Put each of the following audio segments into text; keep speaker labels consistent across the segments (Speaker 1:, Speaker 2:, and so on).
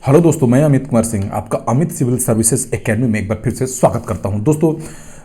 Speaker 1: Hello दोस्तों, मैं अमित कुमार सिंह आपका अमित सिविल सर्विसेज एकेडमी में एक बार फिर से स्वागत करता हूं। दोस्तों,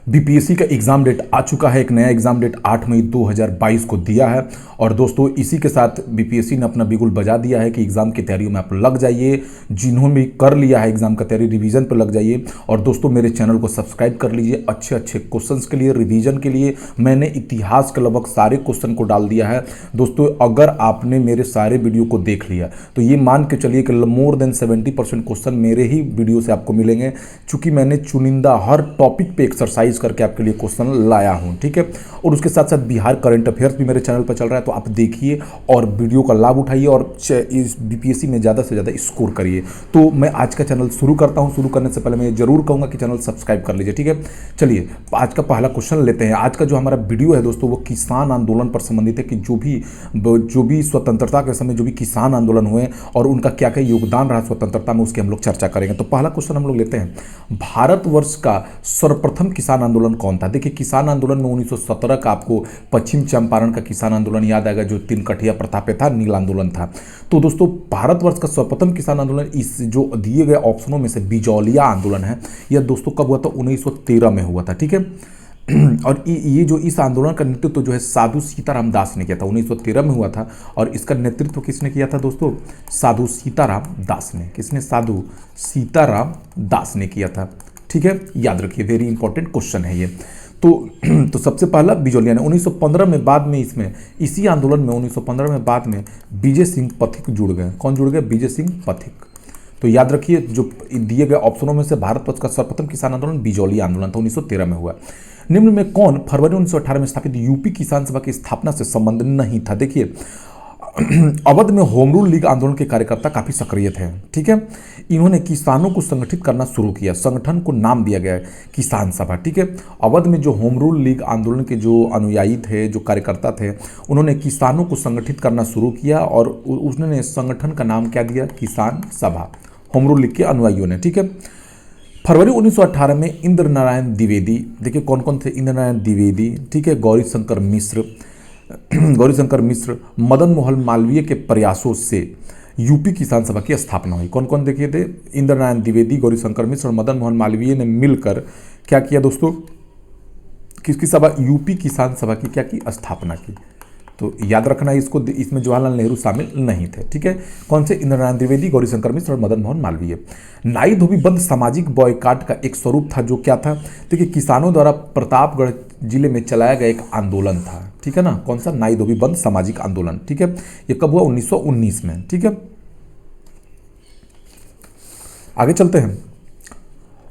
Speaker 1: बीपीएससी का एग्ज़ाम डेट आ चुका है। एक नया एग्ज़ाम डेट 8 मई 2022 को दिया है। और दोस्तों, इसी के साथ बीपीएससी ने अपना बिगुल बजा दिया है कि एग्ज़ाम की तैयारियों में आप लग जाइए। जिन्होंने भी कर लिया है एग्ज़ाम का तैयारी, रिवीजन पर लग जाइए। और दोस्तों, मेरे चैनल को सब्सक्राइब कर लीजिए। अच्छे अच्छे क्वेश्चंस के लिए, रिवीजन के लिए मैंने इतिहास के लगभग सारे क्वेश्चन को डाल दिया है। दोस्तों, अगर आपने मेरे सारे वीडियो को देख लिया तो ये मान के चलिए कि मोर देन 70% क्वेश्चन मेरे ही वीडियो से आपको मिलेंगे, चूंकि मैंने चुनिंदा हर टॉपिक पे एक्सरसाइज करके आपके लिए क्वेश्चन लाया हूं। ठीक है। और उसके साथ साथ बिहार करंट अफेयर्स भी मेरे चैनल पर चल रहा है, तो आप देखिए और वीडियो का लाभ उठाइए और इस बीपीएससी में ज़्यादा से ज़्यादा स्कोर करिए। तो मैं आज का चैनल शुरू करता हूं। शुरू करने से पहले मैं जरूर कहूँगा कि चैनल सब्सक्राइब कर लीजिए। ठीक है, चलिए आज का पहला क्वेश्चन लेते हैं। आज का जो हमारा वीडियो है दोस्तों, वो किसान आंदोलन पर संबंधित है कि जो भी स्वतंत्रता के समय जो भी किसान आंदोलन हुए और उनका क्या क्या योगदान रहा स्वतंत्रता में, उसकी हम लोग चर्चा करेंगे। तो पहला क्वेश्चन हम लोग लेते हैं, भारतवर्ष का सर्वप्रथम किसान आंदोलन कौन था? देखिए, किसान आंदोलन में 1917 का आपको पश्चिम चंपारण का किसान आंदोलन याद आएगा, जो तिनकठिया प्रथा पे था, नील आंदोलन था। तो दोस्तों, भारतवर्ष का सर्वप्रथम किसान आंदोलन इस जो दिए गए ऑप्शनों में से बिजौलिया आंदोलन है। यह दोस्तों कब हुआ था? 1913 में हुआ था। ठीक है। और ये जो इस आंदोलन का नेतृत्व जो है साधु सीताराम दास ने किया था। 1913 में हुआ था और इसका नेतृत्व किसने किया था दोस्तों? साधु सीताराम दास ने। किसने? साधु सीताराम दास ने किया था। ठीक है, याद रखिए, वेरी इंपॉर्टेंट क्वेश्चन है ये। तो सबसे पहला बिजौलिया ने 1915 में, बाद में इसमें इसी आंदोलन में 1915 में बाद में विजय सिंह पथिक जुड़ गए। कौन जुड़ गए? विजय सिंह पथिक। तो याद रखिए, जो दिए गए ऑप्शनों में से भारतवर्ष का सर्वप्रथम किसान आंदोलन बिजौलिया आंदोलन था, 1913 में हुआ। निम्न में कौन फरवरी 1918 में स्थापित यूपी किसान सभा की स्थापना से संबंध नहीं था? देखिए, अवध में होम रूल लीग आंदोलन के कार्यकर्ता काफी सक्रिय थे। ठीक है। इन्होंने किसानों को संगठित करना शुरू किया। संगठन को नाम दिया गया है किसान सभा। ठीक है। अवध में जो होम रूल लीग आंदोलन के जो अनुयायी थे, जो कार्यकर्ता थे, उन्होंने किसानों को संगठित करना शुरू किया और उन्होंने संगठन का नाम क्या दिया? किसान सभा। होम रूल लीग के अनुयायियों ने। ठीक है। फरवरी 1918 में इंद्र नारायण द्विवेदी, देखिए कौन कौन थे? इंद्र नारायण द्विवेदी, ठीक है, गौरीशंकर मिश्र, मदन मोहन मालवीय के प्रयासों से यूपी किसान सभा की स्थापना हुई। कौन कौन देखिए थे? इंद्र नारायण द्विवेदी, गौरीशंकर मिश्र और मदन मोहन मालवीय ने मिलकर क्या किया दोस्तों? किसकी सभा? यूपी किसान सभा की क्या की? स्थापना की। तो याद रखना इसको, इसमें जवाहरलाल नेहरू शामिल नहीं थे। ठीक है। कौन से? इंद्र नारायण द्विवेदी, गौरीशंकर मिश्र और मदन मोहन मालवीय। नाई धोबी बंद सामाजिक बॉयकाट का एक स्वरूप था, जो क्या था? देखिए, किसानों द्वारा प्रतापगढ़ जिले में चलाया गया एक आंदोलन था। ठीक है ना। कौन सा? नाई धोबी बंद सामाजिक आंदोलन। ठीक है। ये कब हुआ? 1919 में। ठीक है। आगे चलते हैं।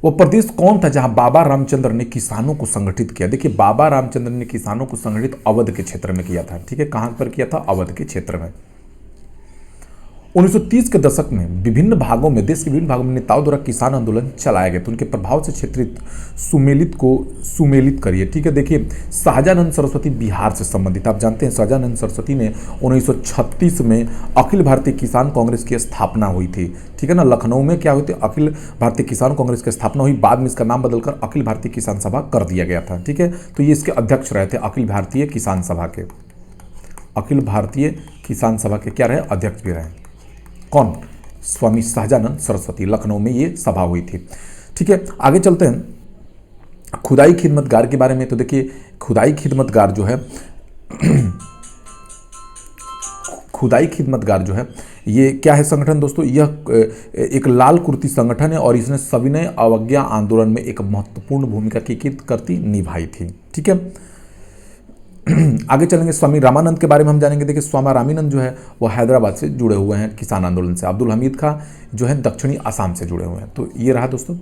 Speaker 1: वो प्रदेश कौन था जहां बाबा रामचंद्र ने किसानों को संगठित किया? देखिए, बाबा रामचंद्र ने किसानों को संगठित अवध के क्षेत्र में किया था। ठीक है। कहां पर किया था? अवध के क्षेत्र में। 1930 के दशक में विभिन्न भागों में, देश के विभिन्न भागों में नेताओं द्वारा किसान आंदोलन चलाए गए, तो उनके प्रभाव से क्षेत्रित सुमेलित करिए। ठीक है। देखिए, शाहजानंद सरस्वती बिहार से संबंधित, आप जानते हैं शाहजानंद सरस्वती ने 1936 में अखिल भारतीय किसान कांग्रेस की स्थापना हुई थी। ठीक है ना। लखनऊ में क्या हुई थी? अखिल भारतीय किसान कांग्रेस की स्थापना हुई। बाद में इसका नाम बदलकर अखिल भारतीय किसान सभा कर दिया गया था। ठीक है। तो ये इसके अध्यक्ष रहे थे, अखिल भारतीय किसान सभा के। अखिल भारतीय किसान सभा के क्या रहे? अध्यक्ष भी रहे। कौन? स्वामी शाहजानंद सरस्वती। लखनऊ में ये सभा हुई थी। ठीक है। आगे चलते हैं खुदाई खिदमतगार के बारे में। तो देखिए, खुदाई खिदमतगार जो है खुदाई खिदमतगार जो है, ये क्या है संगठन दोस्तों? यह एक लाल कुर्ती संगठन है और इसने सविनय अवज्ञा आंदोलन में एक महत्वपूर्ण भूमिका की निभाई थी। ठीक है। आगे चलेंगे, स्वामी रामानंद के बारे में हम जानेंगे। देखिए, स्वामी रामानंद जो है वो हैदराबाद से जुड़े हुए हैं किसान आंदोलन से। अब्दुल हमीद खां जो है दक्षिणी असम से जुड़े हुए हैं। तो ये रहा दोस्तों।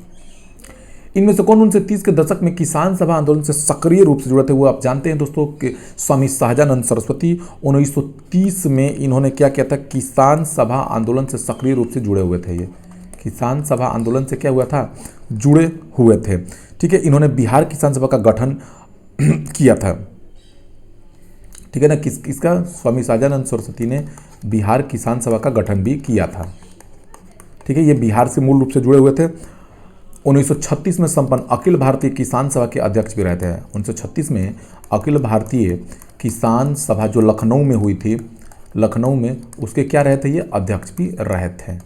Speaker 1: इनमें से कौन 1930 के दशक में किसान सभा आंदोलन से सक्रिय रूप से जुड़े थे? वो आप जानते हैं दोस्तों कि स्वामी शाहजानंद सरस्वती 1930 में इन्होंने क्या किया था? किसान सभा आंदोलन से सक्रिय रूप से जुड़े हुए थे। ये किसान सभा आंदोलन से क्या हुआ था? जुड़े हुए थे। ठीक है। इन्होंने बिहार किसान सभा का गठन किया था। ठीक है ना। किसका? स्वामी शाहजानंद सरस्वती ने बिहार किसान सभा का गठन भी किया था। ठीक है। ये बिहार से मूल रूप से जुड़े हुए थे। 1936 में संपन्न अखिल भारतीय किसान सभा के अध्यक्ष भी रहते हैं। 1936 में अखिल भारतीय किसान सभा जो लखनऊ में हुई थी, लखनऊ में उसके क्या रहे थे? ये अध्यक्ष भी रहे थे।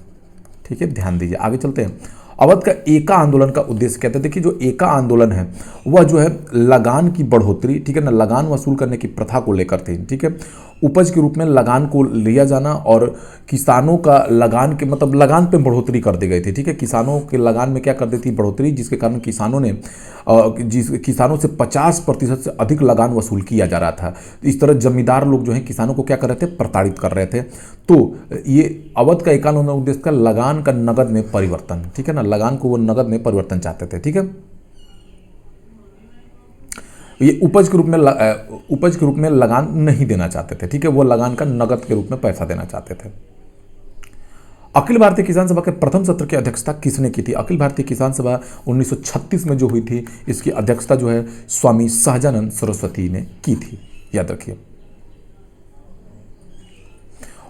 Speaker 1: ठीक है, ध्यान दीजिए। आगे चलते हैं। अवध का एका आंदोलन का उद्देश्य क्या था? देखिए जो एका आंदोलन है वह जो है लगान की बढ़ोतरी, ठीक है ना, लगान वसूल करने की प्रथा को लेकर थे, ठीक है। उपज के रूप में लगान को लिया जाना और किसानों का लगान के मतलब लगान पे बढ़ोतरी कर दी गई थी, ठीक है। किसानों के लगान में क्या कर दी थी? बढ़ोतरी, जिसके कारण किसानों ने किसानों से 50% से अधिक लगान वसूल किया जा रहा था। इस तरह जमींदार लोग जो है किसानों को क्या कर रहे थे? प्रताड़ित कर रहे थे। तो ये अवध का एका आंदोलन उद्देश्य का लगान का नगद में परिवर्तन, ठीक है ना, लगान को वो नगद में परिवर्तन चाहते थे, ठीक है। ये उपज के रूप में लगान नहीं देना चाहते थे, ठीक है, वो लगान का नगद के रूप में पैसा देना चाहते थे। अखिल भारतीय किसान सभा के प्रथम सत्र की अध्यक्षता किसने की थी? अखिल भारतीय किसान सभा 1936 में जो हुई थी, इसकी अध्यक्षता जो है स्वामी सहजानंद सरस्वती ने की थी, याद रखिए।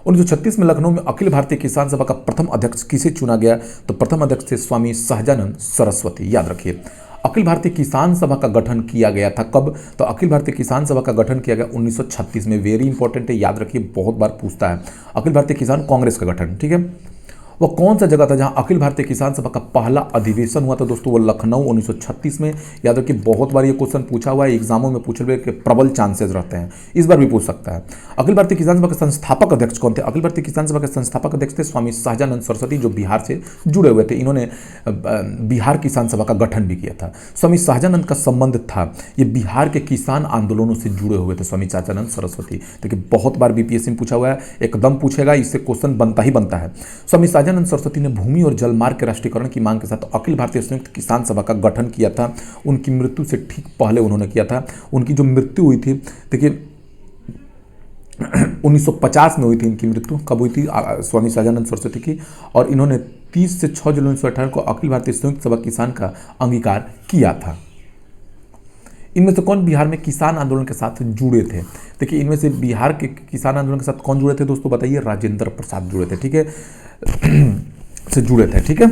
Speaker 1: 1936 में लखनऊ में अखिल भारतीय किसान सभा का प्रथम अध्यक्ष किसे चुना गया? तो प्रथम अध्यक्ष थे स्वामी सहजानंद सरस्वती, याद रखिए। अखिल भारतीय किसान सभा का गठन किया गया था कब? तो अखिल भारतीय किसान सभा का गठन किया गया 1936 में। वेरी इंपॉर्टेंट है, याद रखिए, बहुत बार पूछता है। अखिल भारतीय किसान कांग्रेस का गठन, ठीक है। वह कौन सा जगह था जहां अखिल भारतीय किसान सभा का पहला अधिवेशन हुआ था? दोस्तों वो लखनऊ 1936 में। याद रखिए, बहुत बार ये क्वेश्चन पूछा हुआ है एग्जामों में, पूछे हुए के प्रबल चांसेस रहते हैं, इस बार भी पूछ सकता है। अखिल भारतीय किसान सभा के संस्थापक अध्यक्ष कौन थे? अखिल भारतीय किसान सभा के संस्थापक अध्यक्ष थे स्वामी सहजानंद सरस्वती, जो बिहार से जुड़े हुए थे। इन्होंने बिहार किसान सभा का गठन भी किया था। स्वामी सहजानंद का संबंध था, ये बिहार के किसान आंदोलनों से जुड़े हुए थे, स्वामी सहजानंद सरस्वती। देखिए बहुत बार बीपीएससी में पूछा हुआ है, एकदम पूछेगा, इससे क्वेश्चन बनता ही बनता है। स्वामी सहजानंद सरस्वती ने भूमि और जलमार्ग के राष्ट्रीयकरण की मांग के साथ अखिल भारतीय संयुक्त किसान सभा का गठन किया था। उनकी मृत्यु से ठीक पहले उन्होंने किया था। उनकी जो मृत्यु हुई थी, देखिए 1950 में हुई थी इनकी मृत्यु। कब हुई थी? स्वामी सहजानंद सरस्वती की। और इन्होंने 30 से 6 जुलाई 1918 को अखिल भारतीय संयुक्त सभा किसान का अंगीकार किया था। इनमें से कौन बिहार में किसान आंदोलन के साथ जुड़े थे? देखिए इनमें से बिहार के किसान आंदोलन के साथ कौन जुड़े थे दोस्तों? बताइए। राजेंद्र प्रसाद जुड़े थे, ठीक है, से जुड़े थे, ठीक है।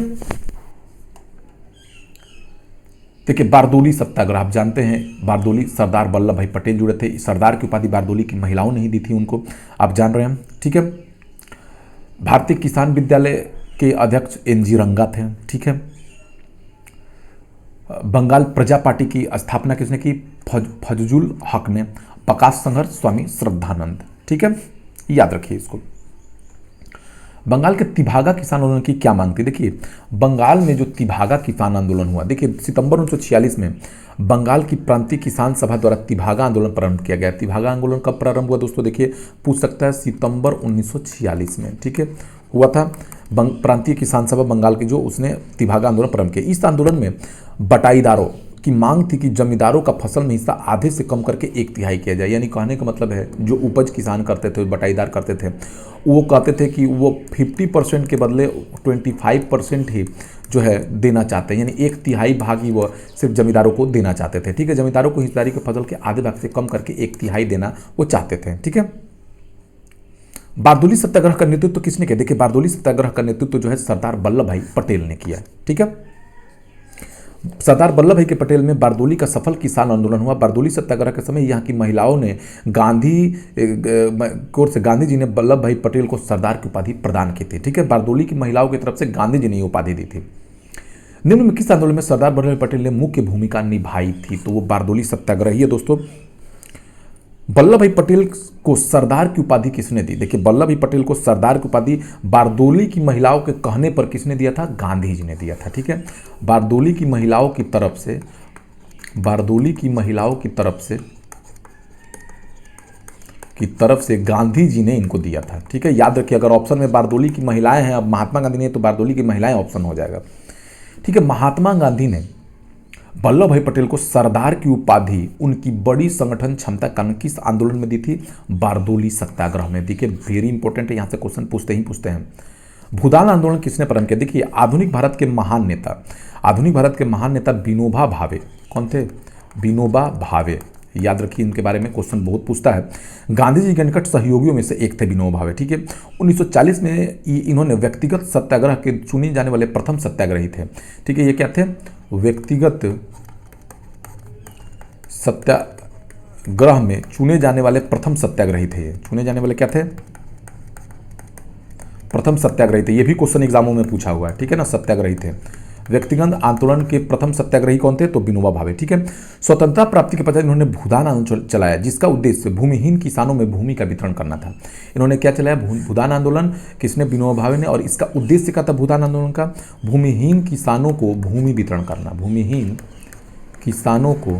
Speaker 1: देखिए बारदोली सत्याग्रह, आप जानते हैं बारदोली, सरदार वल्लभ भाई पटेल जुड़े थे। सरदार की उपाधि बारदोली की महिलाओं ने ही दी थी उनको, आप जान रहे हैं, ठीक है। भारतीय किसान विद्यालय के अध्यक्ष एनजी रंगा थे, ठीक है। बंगाल प्रजा पार्टी की स्थापना किसने की? फजलुल हक ने। प्रकाश संघर्ष स्वामी श्रद्धानंद, ठीक है, याद रखिए इसको। बंगाल के तिभागा किसान आंदोलन की क्या मांग थी? देखिए बंगाल में जो तिभागा किसान आंदोलन हुआ, देखिए सितंबर 1946 में बंगाल की प्रांतीय किसान सभा द्वारा तिभागा आंदोलन प्रारंभ किया गया। तिभागा आंदोलन कब प्रारंभ हुआ दोस्तों? देखिए पूछ सकता है, सितंबर 1946 में, ठीक है, हुआ था। प्रांतीय किसान सभा बंगाल की जो, उसने तिभागा आंदोलन प्रारंभ किया। इस आंदोलन में बटाईदारों की मांग थी कि जमींदारों का फसल में हिस्सा आधे से कम करके 1/3 किया जाए। यानी कहने का मतलब है जो उपज किसान करते थे, बटाईदार करते थे, वो कहते थे कि वो 50% के बदले 25% ही जो है देना चाहते हैं, यानी 1/3 भाग ही वो सिर्फ जमींदारों को देना चाहते थे, ठीक है। जमींदारों को हिस्सेदारी के फसल के आधे भाग से कम करके 1/3 देना वो चाहते थे, ठीक है। बारदोली सत्याग्रह का नेतृत्व तो किसने किया? देखिए बारदोली सत्याग्रह का नेतृत्व जो है सरदार वल्लभ भाई पटेल ने किया, ठीक है। सरदार वल्लभ भाई के पटेल में बारदोली का सफल किसान आंदोलन हुआ। बारदोली सत्याग्रह के समय यहाँ की महिलाओं ने गांधी जी ने वल्लभ भाई पटेल को सरदार की उपाधि प्रदान की थी, ठीक है। बारदोली की महिलाओं की तरफ से गांधी जी ने ये उपाधि दी थी। निम्न में किस आंदोलन में सरदार वल्लभ भाई पटेल ने मुख्य भूमिका निभाई थी? तो वो बारदोली सत्याग्रह ही है दोस्तों। वल्लभ भाई पटेल को सरदार की उपाधि किसने दी? देखिए वल्लभ भाई पटेल को सरदार की उपाधि बारदोली की महिलाओं के कहने पर किसने दिया था? गांधी जी ने दिया था, ठीक है। बारदोली की महिलाओं की तरफ से गांधी जी ने इनको दिया था, ठीक है। याद रखिए अगर ऑप्शन में बारदोली की महिलाएं हैं, अब महात्मा गांधी ने, तो बारदोली की महिलाएं ऑप्शन हो जाएगा, ठीक है। महात्मा गांधी ने वल्लभ भाई पटेल को सरदार की उपाधि उनकी बड़ी संगठन क्षमता के कारण किस आंदोलन में दी थी? बारदोली सत्याग्रह में। देखिए वेरी इंपॉर्टेंट है, यहां से क्वेश्चन पूछते हैं। भूदान आंदोलन किसने प्रारंभ किया? देखिए आधुनिक भारत के महान नेता विनोबा भावे। कौन थे? विनोबा भावे, याद रखिए इनके बारे में क्वेश्चन बहुत पूछता है। गांधी जी के निकट सहयोगियों में से एक थे विनोबा भावे, ठीक है। 1940 में इन्होंने व्यक्तिगत सत्याग्रह के चुने जाने वाले प्रथम सत्याग्रही थे, ठीक है। ये क्या थे? व्यक्तिगत सत्याग्रह में चुने जाने वाले प्रथम सत्याग्रही थे। ये चुने जाने वाले क्या थे? प्रथम सत्याग्रही थे, ये भी क्वेश्चन एग्जामों में पूछा हुआ है, ठीक है ना, सत्याग्रही थे। व्यक्तिगत आंदोलन के प्रथम सत्याग्रही कौन थे? तो विनोबा भावे, ठीक है। स्वतंत्रता प्राप्ति के पश्चात इन्होंने भूदान आंदोलन चलाया, जिसका उद्देश्य भूमिहीन किसानों में भूमि का वितरण करना था। इन्होंने क्या चलाया? भूदान आंदोलन। किसने? विनोबा भावे ने। और इसका उद्देश्य क्या था भूदान आंदोलन का? भूमिहीन किसानों को भूमि वितरण करना, भूमिहीन किसानों को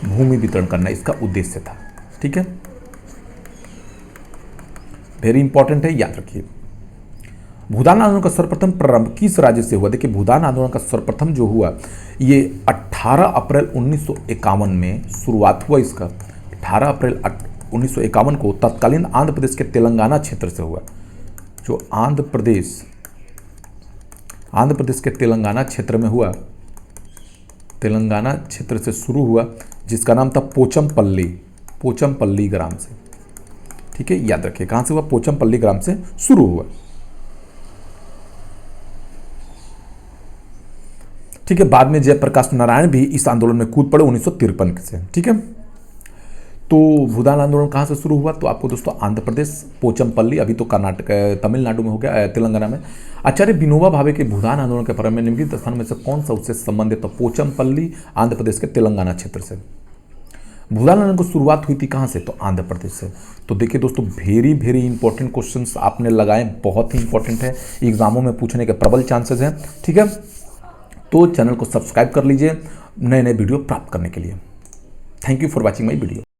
Speaker 1: भूमि वितरण करना इसका उद्देश्य था, ठीक है। वेरी इंपॉर्टेंट है, याद रखिए। भूदान आंदोलन का सर्वप्रथम प्रारंभ किस राज्य से हुआ? देखिए, भूदान आंदोलन का सर्वप्रथम जो हुआ ये 18 अप्रैल 1951 में शुरुआत हुआ इसका। 18 अप्रैल 1951 को तत्कालीन आंध्र प्रदेश के तेलंगाना क्षेत्र से हुआ। जो आंध्र प्रदेश के तेलंगाना क्षेत्र में हुआ, तेलंगाना क्षेत्र से शुरू हुआ, जिसका नाम था पोचमपल्ली ग्राम से, ठीक है, याद रखिए। कहां से हुआ? पोचमपल्ली ग्राम से शुरू हुआ, ठीक है। बाद में जयप्रकाश नारायण भी इस आंदोलन में कूद पड़े 1953 से, ठीक है। तो भूदान आंदोलन कहाँ से शुरू हुआ? तो आपको दोस्तों आंध्र प्रदेश, पोचमपल्ली, अभी तो कर्नाटक तमिलनाडु में हो गया, तेलंगाना में। आचार्य विनोबा भावे के भूदान आंदोलन के प्रारंभ में निम्नलिखित स्थानों में से कौन सा उससे संबंधित? तो पोचमपल्ली आंध्र प्रदेश के तेलंगाना क्षेत्र से। भूदान आंदोलन की शुरुआत हुई थी कहाँ से? तो आंध्र प्रदेश से। तो देखिए दोस्तों, वेरी इंपॉर्टेंट क्वेश्चंस आपने लगाए, बहुत ही इंपॉर्टेंट है, एग्जामों में पूछने के प्रबल चांसेस हैं, ठीक है। तो चैनल को सब्सक्राइब कर लीजिए नए वीडियो प्राप्त करने के लिए। Thank you for watching my video.